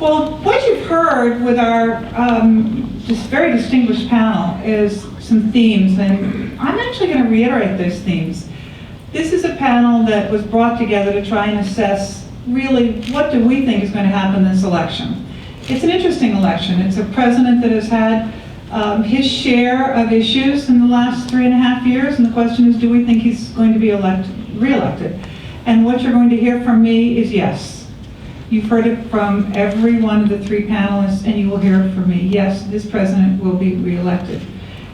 Well, what you've heard with our this very distinguished panel is some themes, and I'm actually going to reiterate those themes. This is a panel that was brought together to try and assess really what do we think is going to happen in this election. It's an interesting election. It's a president that has had his share of issues in the last 3.5 years, and the question is, do we think he's going to be re-elected? And what you're going to hear from me is yes. You've heard it from every one of the three panelists, and you will hear it from me. Yes, this president will be re-elected.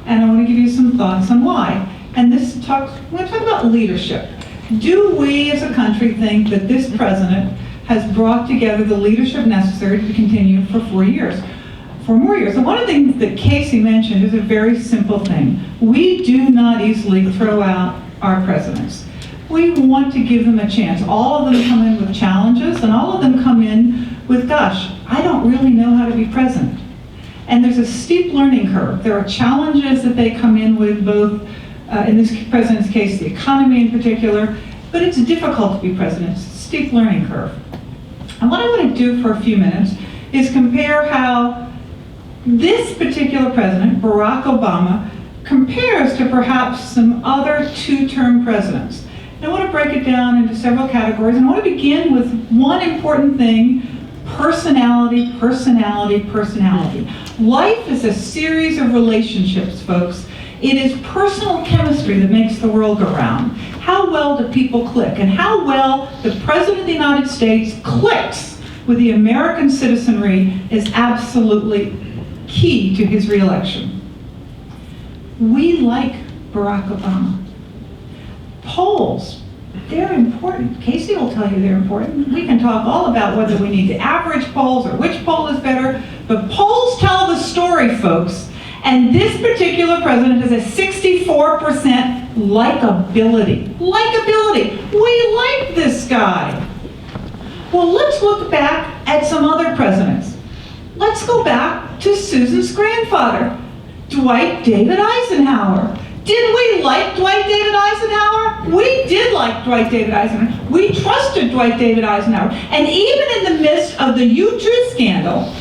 And I want to give you some thoughts on why. And we're going to talk about leadership. Do we as a country think that this president has brought together the leadership necessary to continue for 4 years? 4 more years. And one of the things that Casey mentioned is a very simple thing. We do not easily throw out our presidents. We want to give them a chance. All of them come in with challenges, and all of them come in with, gosh, I don't really know how to be president. And there's a steep learning curve. There are challenges that they come in with, both, in this president's case, the economy in particular, but it's difficult to be president. It's a steep learning curve. And what I want to do for a few minutes is compare how this particular president, Barack Obama, compares to perhaps some other two-term presidents. And I want to break it down into several categories, and I want to begin with one important thing: personality, personality, personality. Life is a series of relationships, folks. It is personal chemistry that makes the world go round. How well do people click? And how well the President of the United States clicks with the American citizenry is absolutely key to his re-election. We like Barack Obama. Polls, they're important. Casey will tell you they're important. We can talk all about whether we need to average polls or which poll is better, but polls tell the story, folks. And this particular president has a 64% likability. Likability. We like this guy. Well, let's look back at some other presidents. Let's go back to Susan's grandfather, Dwight David Eisenhower. Did we like Dwight David Eisenhower? We did like Dwight David Eisenhower. We trusted Dwight David Eisenhower. And even in the midst of the U-2 scandal,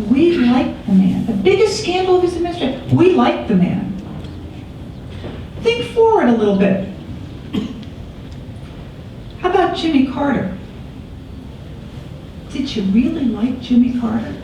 we liked the man. The biggest scandal of his administration, we liked the man. Think forward a little bit. How about Jimmy Carter? Did you really like Jimmy Carter?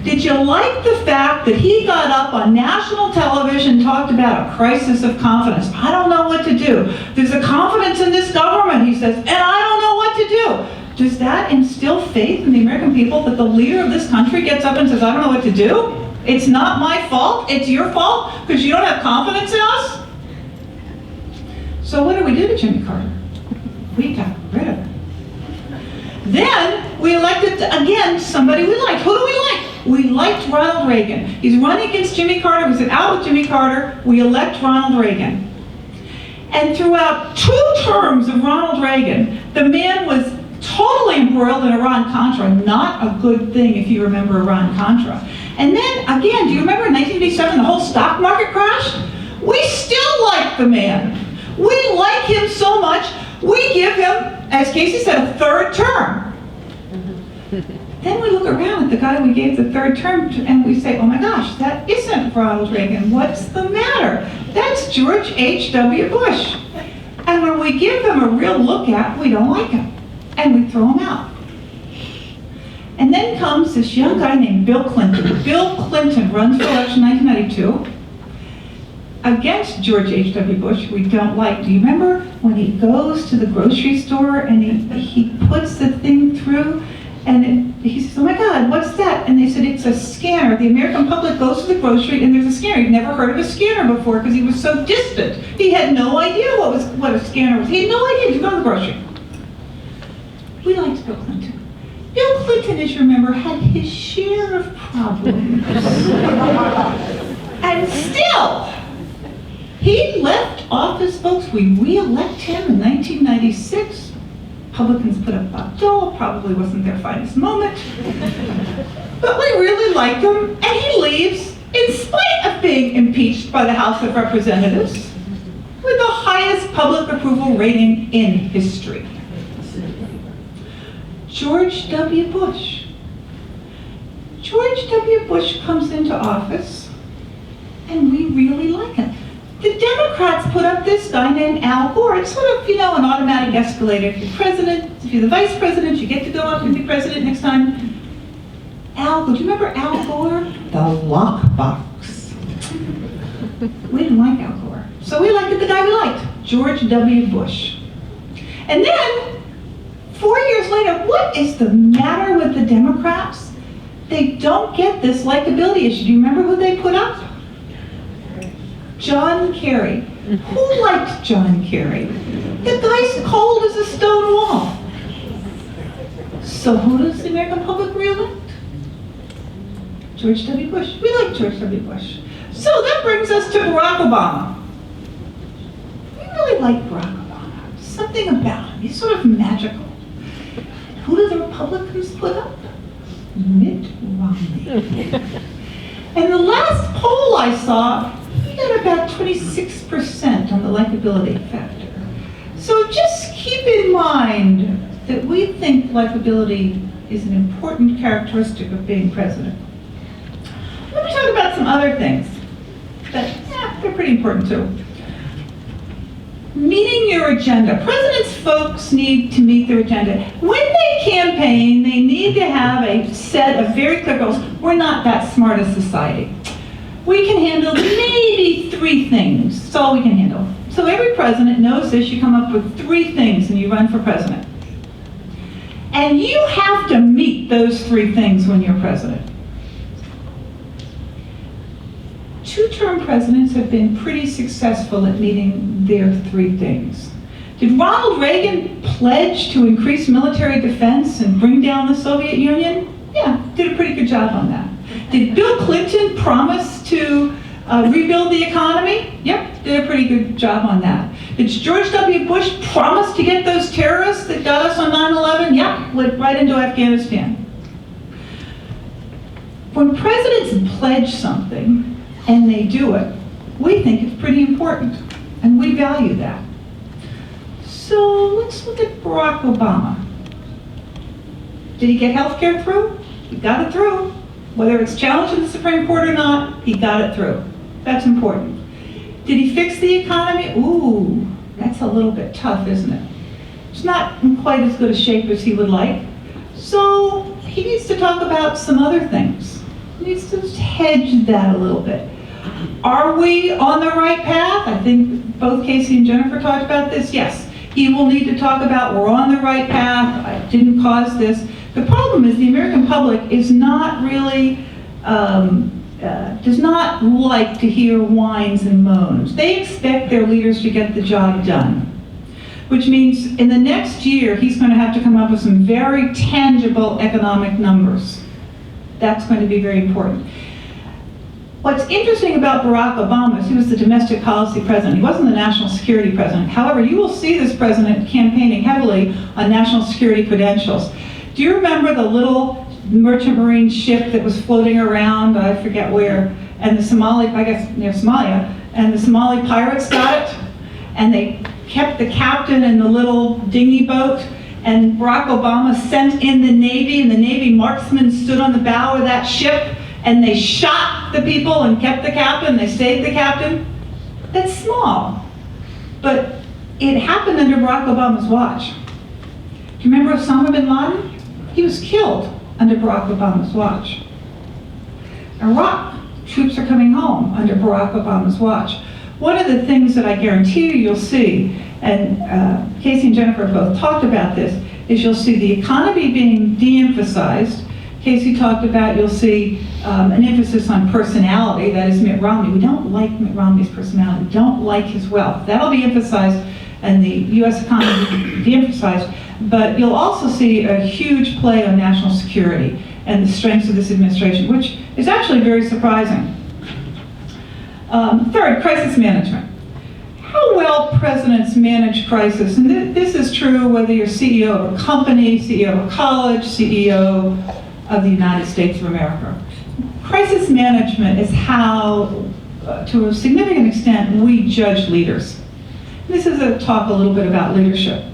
Did you like the fact that he got up on national television and talked about a crisis of confidence? I don't know what to do. There's a confidence in this government, he says, and I don't know what to do. Does that instill faith in the American people that the leader of this country gets up and says, I don't know what to do? It's not my fault, it's your fault because you don't have confidence in us? So what did we do to Jimmy Carter? We got rid of him. Then we elected, again, somebody we liked. Who do we like? We liked Ronald Reagan. He's running against Jimmy Carter. We said, out with Jimmy Carter. We elect Ronald Reagan. And throughout 2 terms of Ronald Reagan, the man was totally embroiled in Iran-Contra. Not a good thing if you remember Iran-Contra. And then, again, do you remember in 1987 the whole stock market crashed? We still like the man. We like him so much, we give him, as Casey said, a 3rd term. Then we look around at the guy we gave the 3rd term to, and we say, oh my gosh, that isn't Ronald Reagan. What's the matter? That's George H.W. Bush. And when we give him a real look at, we don't like him. And we throw him out. And then comes this young guy named Bill Clinton. Bill Clinton runs for election 1992 against George H.W. Bush. We don't like. Do you remember when he goes to the grocery store and he puts the thing through and he says, oh my God, what's that? And they said, it's a scanner. The American public goes to the grocery and there's a scanner. He'd never heard of a scanner before because he was so distant. He had no idea what a scanner was. He had no idea. He'd go to the grocery. We liked Bill Clinton. Bill Clinton, as you remember, had his share of problems. And still, he left office, folks. We re-elect him in 1996. Republicans put up Abdul, probably wasn't their finest moment. But we really liked him, and he leaves in spite of being impeached by the House of Representatives with the highest public approval rating in history. George W. Bush. George W. Bush comes into office, and we really like him. The Democrats put up this guy named Al Gore. It's sort of, an automatic escalator. If you're president, if you're the vice president, you get to go up and be president next time. Al Gore, do you remember Al Gore? The lockbox. We didn't like Al Gore. So we elected the guy we liked, George W. Bush. And then, 4 years later, what is the matter with the Democrats? They don't get this likability issue. Do you remember who they put up? John Kerry. Who liked John Kerry? The guy's cold as a stone wall. So who does the American public re-elect? George W. Bush. We like George W. Bush. So that brings us to Barack Obama. We really like Barack Obama. Something about him. He's sort of magical. Who do the Republicans put up? Mitt Romney. And the last poll I saw, he got about 26% on the likability factor. So just keep in mind that we think likability is an important characteristic of being president. Let me talk about some other things that, they're pretty important too. Meeting your agenda. Presidents' folks need to meet their agenda. When they campaign, they need to have a set of very clear goals. We're not that smart a society. We can handle maybe 3 things. That's all we can handle. So every president knows this. You come up with 3 things and you run for president. And you have to meet those 3 things when you're president. 2-term presidents have been pretty successful at meeting their 3 things. Did Ronald Reagan pledge to increase military defense and bring down the Soviet Union? Yeah, did a pretty good job on that. Did Bill Clinton promise to rebuild the economy? Yep, did a pretty good job on that. Did George W. Bush promise to get those terrorists that got us on 9/11? Yep, went right into Afghanistan. When presidents pledge something, and they do it, we think it's pretty important, and we value that. So let's look at Barack Obama. Did he get health care through? He got it through. Whether it's challenged in the Supreme Court or not, he got it through. That's important. Did he fix the economy? Ooh, that's a little bit tough, isn't it? It's not in quite as good a shape as he would like. So he needs to talk about some other things. He needs to hedge that a little bit. Are we on the right path? I think both Casey and Jennifer talked about this. Yes, he will need to talk about we're on the right path. I didn't cause this. The problem is the American public is not really, does not like to hear whines and moans. They expect their leaders to get the job done, which means in the next year he's going to have to come up with some very tangible economic numbers. That's going to be very important. What's interesting about Barack Obama is he was the domestic policy president. He wasn't the national security president. However, you will see this president campaigning heavily on national security credentials. Do you remember the little merchant marine ship that was floating around, I forget where, and the Somali, I guess near Somalia, and the Somali pirates got it, and they kept the captain in the little dinghy boat, and Barack Obama sent in the Navy, and the Navy marksmen stood on the bow of that ship, and they shot the people and kept the captain, they saved the captain. That's small, but it happened under Barack Obama's watch. Do you remember Osama bin Laden? He was killed under Barack Obama's watch. Iraq, troops are coming home under Barack Obama's watch. One of the things that I guarantee you'll see, and Casey and Jennifer both talked about this, is you'll see the economy being de-emphasized. Casey talked about, you'll see an emphasis on personality, that is Mitt Romney. We don't like Mitt Romney's personality, we don't like his wealth. That'll be emphasized, and the US economy de-emphasized, but you'll also see a huge play on national security and the strengths of this administration, which is actually very surprising. Third, crisis management. How well presidents manage crisis, and this is true whether you're CEO of a company, CEO of a college, CEO of the United States of America. Crisis management is how, to a significant extent, we judge leaders. This is a talk a little bit about leadership.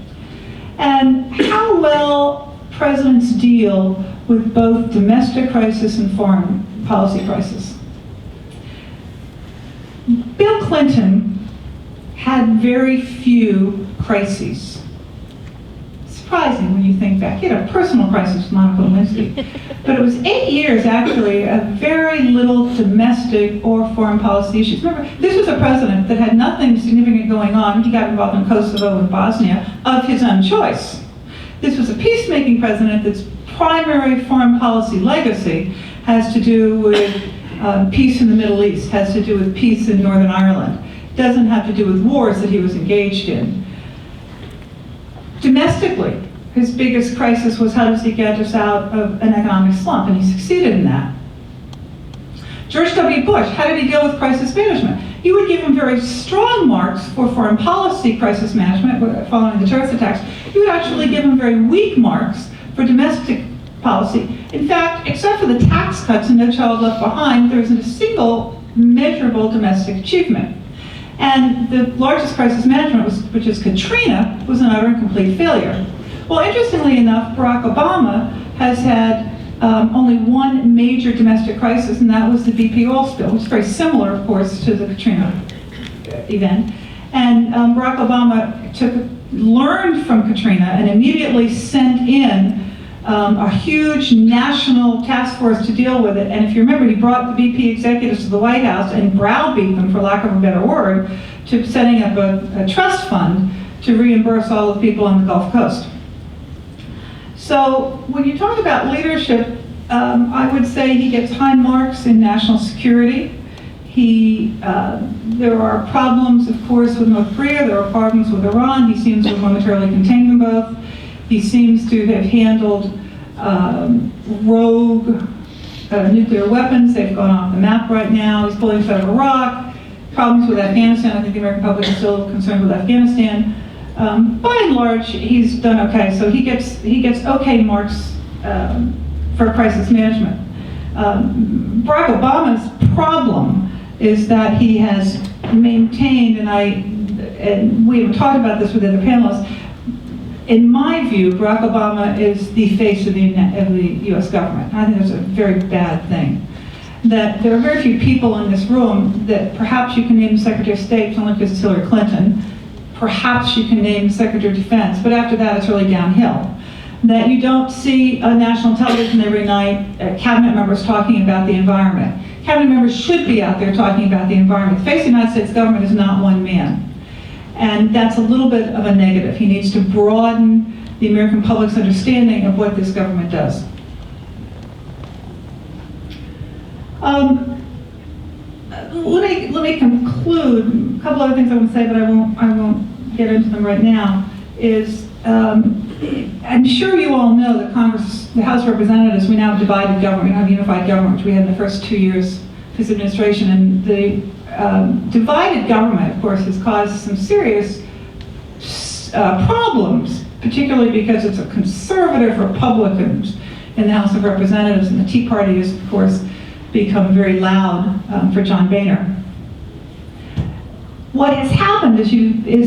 And how well presidents deal with both domestic crisis and foreign policy crisis. Bill Clinton had very few crises. Surprising when you think back. He had a personal crisis with Monica Lewinsky. But it was 8 years, actually, of very little domestic or foreign policy issues. Remember, this was a president that had nothing significant going on. He got involved in Kosovo and Bosnia of his own choice. This was a peacemaking president that's primary foreign policy legacy has to do with peace in the Middle East, has to do with peace in Northern Ireland. Doesn't have to do with wars that he was engaged in. Domestically, his biggest crisis was how does he get us out of an economic slump, and he succeeded in that. George W. Bush, how did he deal with crisis management? You would give him very strong marks for foreign policy crisis management following the terrorist attacks. You would actually give him very weak marks for domestic policy. In fact, except for the tax cuts and No Child Left Behind, there isn't a single measurable domestic achievement. And the largest crisis management, which is Katrina, was an utter and complete failure. Well, interestingly enough, Barack Obama has had only one major domestic crisis, and that was the BP oil spill, which is very similar, of course, to the Katrina event. And Barack Obama learned from Katrina and immediately sent in a huge national task force to deal with it. And if you remember, he brought the BP executives to the White House and browbeat them, for lack of a better word, to setting up a trust fund to reimburse all the people on the Gulf Coast. So when you talk about leadership, I would say he gets high marks in national security. There are problems, of course, with North Korea. There are problems with Iran. He seems to have momentarily contained them both. He seems to have handled rogue nuclear weapons. They've gone off the map right now. He's pulling us out of Iraq. Problems with Afghanistan. I think the American public is still concerned with Afghanistan. By and large, he's done okay. So he gets okay marks for crisis management. Barack Obama's problem is that he has maintained, and we haven't talked about this with other panelists. In my view, Barack Obama is the face of the U.S. government. I think that's a very bad thing. That there are very few people in this room that perhaps you can name the Secretary of State, only because it's Hillary Clinton. Perhaps you can name the Secretary of Defense, but after that it's really downhill. That you don't see on national television every night cabinet members talking about the environment. Cabinet members should be out there talking about the environment. The face of the United States government is not one man. And that's a little bit of a negative. He needs to broaden the American public's understanding of what this government does. Let me conclude. A couple other things I want to say, but I won't get into them right now. I'm sure you all know that Congress, the House of Representatives, we now have divided government. We don't have unified government, which we had in the first 2 years of his administration. And the divided government, of course, has caused some serious problems, particularly because it's a conservative Republicans in the House of Representatives, and the Tea Party has, of course, become very loud for John Boehner. What has happened is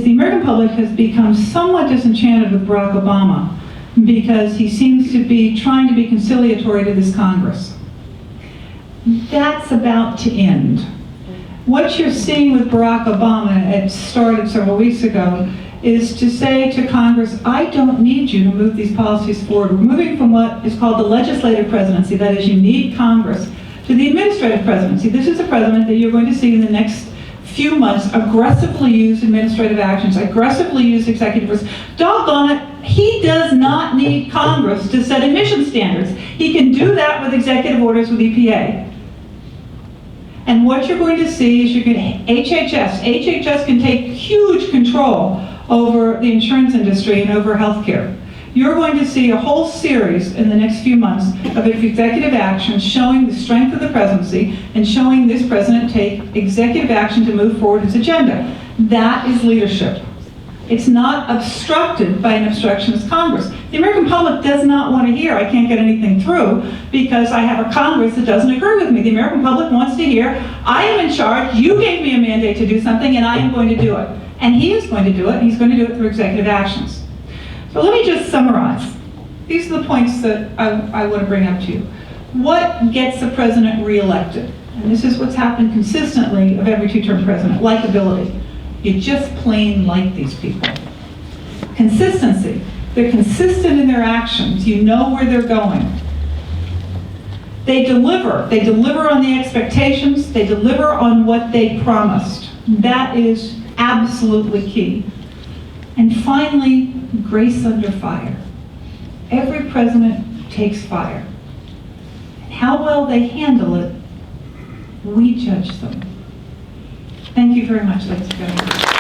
the American public has become somewhat disenchanted with Barack Obama because he seems to be trying to be conciliatory to this Congress. That's about to end. What you're seeing with Barack Obama, it started several weeks ago, is to say to Congress, I don't need you to move these policies forward. We're moving from what is called the legislative presidency, that is, you need Congress, to the administrative presidency. This is a president that you're going to see in the next few months aggressively use administrative actions, aggressively use executive orders. Doggone it, he does not need Congress to set emission standards. He can do that with executive orders with EPA. And what you're going to see is you're going to HHS can take huge control over the insurance industry and over healthcare. You're going to see a whole series in the next few months of executive actions showing the strength of the presidency and showing this president take executive action to move forward his agenda. That is leadership. It's not obstructed by an obstructionist Congress. The American public does not want to hear, I can't get anything through because I have a Congress that doesn't agree with me. The American public wants to hear, I am in charge, you gave me a mandate to do something, and I am going to do it. And he is going to do it, and he's going to do it through executive actions. So let me just summarize. these are the points that I want to bring up to you. What gets the president reelected? And this is what's happened consistently of every two-term president, likability. You just plain like these people. Consistency. They're consistent in their actions. You know where they're going. They deliver. They deliver on the expectations. They deliver on what they promised. That is absolutely key. And finally, grace under fire. Every president takes fire. How well they handle it, we judge them. Thank you very much, ladies and gentlemen.